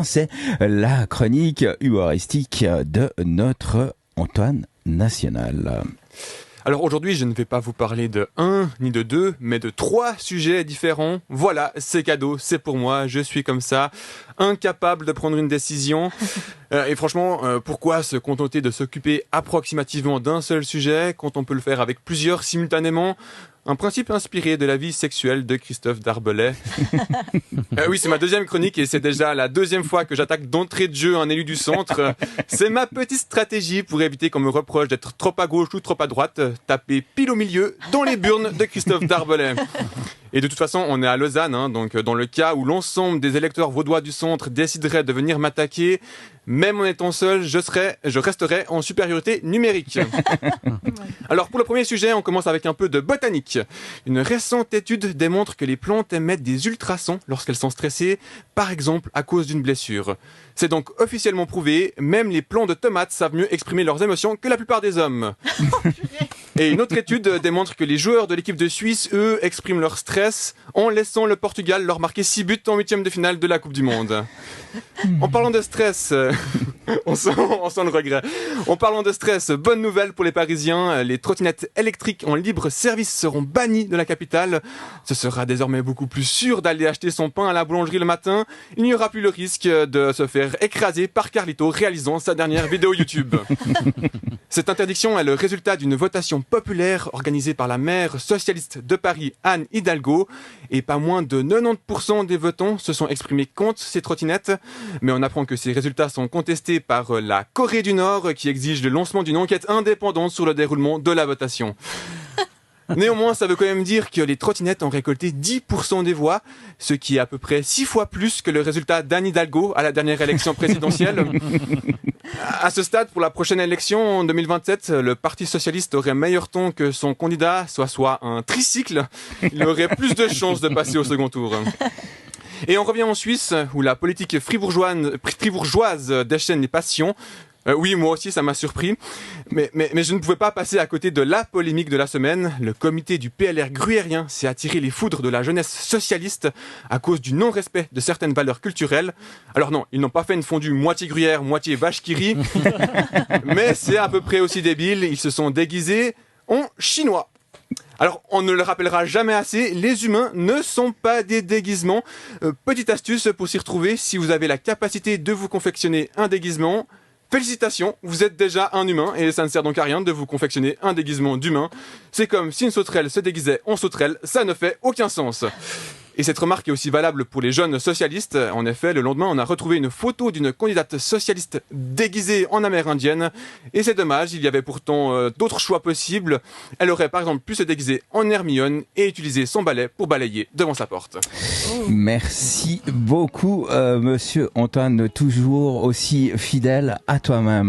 C'est la chronique humoristique de notre Antoine National. Alors aujourd'hui, je ne vais pas vous parler de 1 ni de 2, mais de 3 sujets différents. Voilà, c'est cadeau, c'est pour moi, je suis comme ça, incapable de prendre une décision. Et franchement, pourquoi se contenter de s'occuper approximativement d'un seul sujet quand on peut le faire avec plusieurs simultanément ? Un principe inspiré de la vie sexuelle de Christophe Darbelet. Oui, c'est ma deuxième chronique et c'est déjà la deuxième fois que j'attaque d'entrée de jeu un élu du centre. C'est ma petite stratégie pour éviter qu'on me reproche d'être trop à gauche ou trop à droite. Taper pile au milieu dans les burnes de Christophe Darbelet. Et de toute façon, on est à Lausanne, donc dans le cas où l'ensemble des électeurs vaudois du centre décideraient de venir m'attaquer, même en étant seul, je resterai en supériorité numérique. Alors pour le premier sujet, on commence avec un peu de botanique. Une récente étude démontre que les plantes émettent des ultrasons lorsqu'elles sont stressées, par exemple à cause d'une blessure. C'est donc officiellement prouvé, même les plants de tomates savent mieux exprimer leurs émotions que la plupart des hommes. Et une autre étude démontre que les joueurs de l'équipe de Suisse, eux, expriment leur stress en laissant le Portugal leur marquer 6 buts en 8e de finale de la Coupe du Monde. En parlant de stress, on sent le regret. En parlant de stress, bonne nouvelle pour les Parisiens, les trottinettes électriques en libre service seront bannies de la capitale. Ce sera désormais beaucoup plus sûr d'aller acheter son pain à la boulangerie le matin. Il n'y aura plus le risque de se faire écraser par Carlito réalisant sa dernière vidéo YouTube. Cette interdiction est le résultat d'une votation populaire organisée par la maire socialiste de Paris, Anne Hidalgo, et pas moins de 90% des votants se sont exprimés contre ces trottinettes. Mais on apprend que ces résultats sont contestés par la Corée du Nord, qui exige le lancement d'une enquête indépendante sur le déroulement de la votation. Néanmoins, ça veut quand même dire que les trottinettes ont récolté 10% des voix, ce qui est à peu près 6 fois plus que le résultat d'Anne Hidalgo à la dernière élection présidentielle. À ce stade, pour la prochaine élection en 2027, le Parti socialiste aurait meilleur ton que son candidat, soit un tricycle. Il aurait plus de chances de passer au second tour. Et on revient en Suisse, où la politique fribourgeoise déchaîne les passions. Oui, moi aussi, ça m'a surpris. Mais je ne pouvais pas passer à côté de la polémique de la semaine. Le comité du PLR gruyérien s'est attiré les foudres de la jeunesse socialiste à cause du non-respect de certaines valeurs culturelles. Alors non, ils n'ont pas fait une fondue moitié gruyère, moitié vache qui rit. Mais c'est à peu près aussi débile. Ils se sont déguisés en chinois. Alors, on ne le rappellera jamais assez, les humains ne sont pas des déguisements. Petite astuce pour s'y retrouver, si vous avez la capacité de vous confectionner un déguisement, félicitations, vous êtes déjà un humain et ça ne sert donc à rien de vous confectionner un déguisement d'humain. C'est comme si une sauterelle se déguisait en sauterelle, ça ne fait aucun sens. Et cette remarque est aussi valable pour les jeunes socialistes. En effet, le lendemain, on a retrouvé une photo d'une candidate socialiste déguisée en amérindienne. Et c'est dommage, il y avait pourtant d'autres choix possibles. Elle aurait par exemple pu se déguiser en Hermione et utiliser son balai pour balayer devant sa porte. Merci beaucoup, monsieur Antoine, toujours aussi fidèle à toi-même.